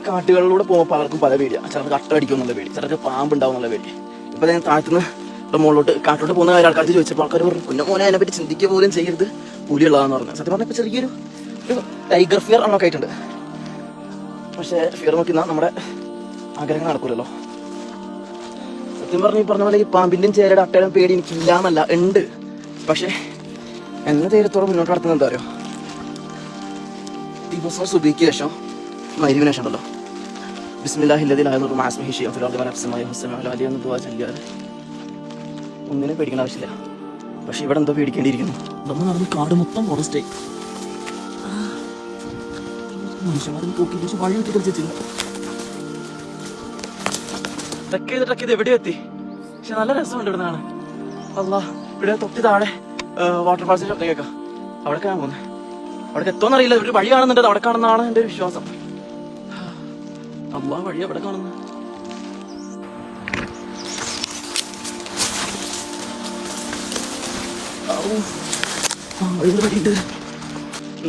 കാട്ടുകളിലൂടെ പോകുമ്പോൾ പലർക്കും പല പേടിയാണ്. ചിലർക്ക് അട്ട അടിക്കും എന്നുള്ള പേടി, ചിലർക്ക് പാമ്പുണ്ടാവും എന്നുള്ള പേടി. ഇപ്പം ഞാൻ താഴത്തുനിന്ന് മുകളിലോട്ട് കാട്ടിലോട്ട് പോകുന്ന ആൾക്കാർക്ക് ചോദിച്ചപ്പോൾ ആൾക്കാർ പറഞ്ഞു കുഞ്ഞമോനെ അതിനെപ്പറ്റി ചിന്തിക്കുക പോലും ചെയ്യരുത്, പുലിയുള്ളതാന്ന് പറഞ്ഞു. സത്യം പറഞ്ഞാൽ ഇപ്പോൾ ചെറിയൊരു ടൈഗർ ഫിയർ അണ്ണൊക്കെ ആയിട്ടുണ്ട്. പക്ഷേ ഫിയർ നോക്കിന്നാ നമ്മുടെ ആഗ്രഹങ്ങൾ നടക്കൂലല്ലോ. സത്യം പറഞ്ഞ ഈ പറഞ്ഞ പോലെ ഈ പാമ്പിൻ്റെയും ചേരയുടെ അട്ടയുടെ പേടി എനിക്കില്ല എന്നല്ല, ഉണ്ട്. പക്ഷേ എന്നെ ധൈര്യത്തോടെ മുന്നോട്ട് നടത്തുന്നത് എന്താ പറയുക, ദിവസം സുബഹിക്ക് ശേഷം മഗ്‌രിബിന് ശേഷം ഉണ്ടല്ലോ ഒന്നിനും പേടിക്കേണ്ട ആവശ്യമില്ല. പക്ഷെ ഇവിടെ എന്തോ പേടിക്കേണ്ടിയിരിക്കുന്നു. നമ്മൾ നടന്ന് കാട് മൊത്തം ഫോറസ്റ്റ് മനുഷ്യന്മാരും തൂക്കി വഴി വിട്ട് കളിച്ചില്ല. ട്രക്ക് ചെയ്ത് എവിടെയോ എത്തി. പക്ഷെ നല്ല രസമുണ്ട് ഇവിടെ നിന്നാണ്. അല്ലാ, ഇവിടെ തൊട്ടി താഴെ വാട്ടർഫാൾസിന്റെ ശബ്ദം കേൾക്കാം. അവിടേക്കാണ് പോകുന്നത്. അവിടെ എത്തോന്നറിയില്ല, ഒരു വഴി കാണുന്നുണ്ട്, അവിടെ കാണുന്നതാണ് എൻ്റെ വിശ്വാസം. അല്ലാ, വഴി അവിടെ കാണുന്നു.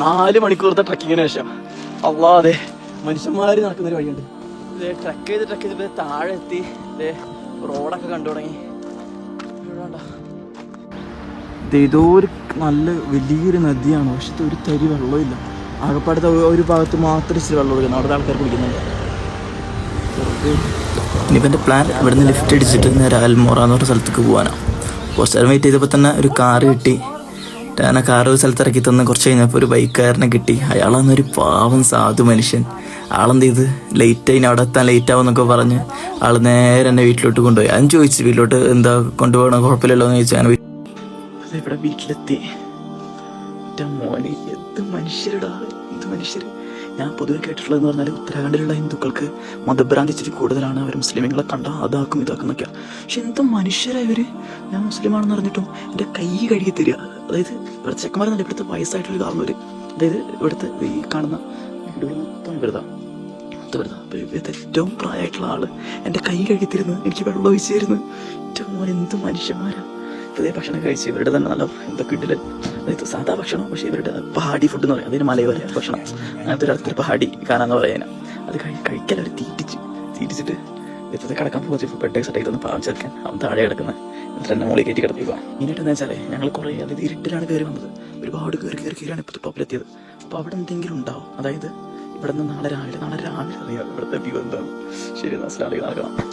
4 മണിക്കൂറത്തെ ട്രക്കിങ്ങിന് ശേഷം അല്ലാ, അതെ മനുഷ്യന്മാര് നടക്കുന്നൊരു വഴിയുണ്ട്. ട്രക്ക് ചെയ്ത് താഴെ എത്തി. റോഡൊക്കെ കണ്ടു തുടങ്ങി. ഇതോ ഒരു നല്ല വലിയൊരു നദിയാണ്. പക്ഷെ ഒരു തരി വെള്ളമില്ല. ആകപ്പാടത്തെ ഒരു ഭാഗത്ത് മാത്രം ഇച്ചിരി വെള്ളം ഒഴുകുന്നു. അവിടുത്തെ ആൾക്കാർ കുടിക്കുന്നുണ്ട്. ഇനിയിപ്പോൾ എൻ്റെ പ്ലാൻ ഇവിടുന്ന് ലിഫ്റ്റ് അടിച്ചിട്ട് നേരെ അൽമോറ എന്ന് പറഞ്ഞ സ്ഥലത്തേക്ക് പോകാനാണ്. കുറച്ച് നേരം വെയിറ്റ് ചെയ്തപ്പോൾ തന്നെ ഒരു കാറ് കിട്ടി. ഞാൻ ആ കാറ് ഒരു സ്ഥലത്ത് ഇറക്കി തന്ന് കുറച്ച് കഴിഞ്ഞപ്പോൾ ഒരു ബൈക്കുകാരനെ കിട്ടി. അയാളാന്നൊരു പാവം സാധു മനുഷ്യൻ. ആളെന്ത് ചെയ്ത് ലേറ്റായി, അവിടെ എത്താൻ ലേറ്റ് ആവും എന്നൊക്കെ പറഞ്ഞ് ആൾ നേരെ എന്നെ വീട്ടിലോട്ട് കൊണ്ടുപോയി. ഞാൻ ചോദിച്ചു വീട്ടിലോട്ട് എന്താ കൊണ്ടുപോകണം, കുഴപ്പമില്ലല്ലോ എന്ന് ചോദിച്ചു. അങ്ങനെ ഇവിടെ വീട്ടിലെത്തി. മോനെ എന്ത് മനുഷ്യരടാ, എന്ത് മനുഷ്യർ. ഞാൻ പൊതുവെ കേട്ടിട്ടുള്ളതെന്ന് പറഞ്ഞാൽ ഉത്തരാഖണ്ഡിലുള്ള ഹിന്ദുക്കൾക്ക് മതഭ്രാന്തി ഇച്ചിരി കൂടുതലാണ്. അവർ മുസ്ലിമുകളെ കണ്ടാൽ അതാക്കും ഇതാക്കുന്നൊക്കെയാണ്. പക്ഷെ എന്ത് മനുഷ്യരായി ഇവർ. ഞാൻ മുസ്ലിമാണെന്ന് പറഞ്ഞിട്ടും എൻ്റെ കൈ കഴുകി തരിക. അതായത് ഇവിടുത്തെ ചെക്കന്മാരെന്നല്ല, ഇവിടുത്തെ വയസ്സായിട്ടുള്ള കാരണവർ. അതായത് ഇവിടുത്തെ ഈ കാണുന്ന വീടുകൾ മൊത്തം വെറുതെ ഏറ്റവും പ്രായമായിട്ടുള്ള ആള് എൻ്റെ കൈ കഴുകി തരുന്നു, എനിക്ക് വെള്ളം ഒഴിച്ചു തരുന്നു. ഏറ്റവും മോൻ എന്ത് മനുഷ്യന്മാരാണ്. പുതിയ ഭക്ഷണം കഴിച്ച് ഇവരുടെ തന്നെ നല്ല എന്തൊക്കെ ഇട്ടില്ല. അതായത് സാധാ ഭക്ഷണം, പക്ഷേ ഇവരുടെ പഹാടി ഫുഡ് എന്ന് പറയും. അതിന് മലയോര ഭക്ഷണം. അങ്ങനത്തെ ഒരു അടുത്തൊരു പഹാടി കാണാന്ന് പറയാൻ അത് കഴിക്കാൻ അവർ തീറ്റിച്ചിട്ട് എത്തത്തെ കിടക്കാൻ പോകുമ്പോൾ ബെഡ് സെറ്റ് ആയിട്ട് പാവം ചേർക്കാൻ അവൻ താഴെ കിടക്കുന്നത്. എന്നിട്ട് എന്നെ മോളിൽ കയറ്റി കിടത്തിക്കുക. ഇനിയിട്ട് എന്താ വെച്ചാൽ ഞങ്ങൾ കുറേ അതായത് ഇരുട്ടിലാണ് കയറി വന്നത്. ഒരുപാട് കയറിയാണ് ഇപ്പോൾ ടോപ്പിലെത്തിയത്. അപ്പോൾ അവിടെ എന്തെങ്കിലും ഉണ്ടാവും. അതായത് ഇവിടെ നിന്ന് നാളെ രാവിലെ അറിയാം ഇവിടുത്തെ വ്യൂ എന്താണ്. ശരി, അസ്സലാമു അലൈക്കും.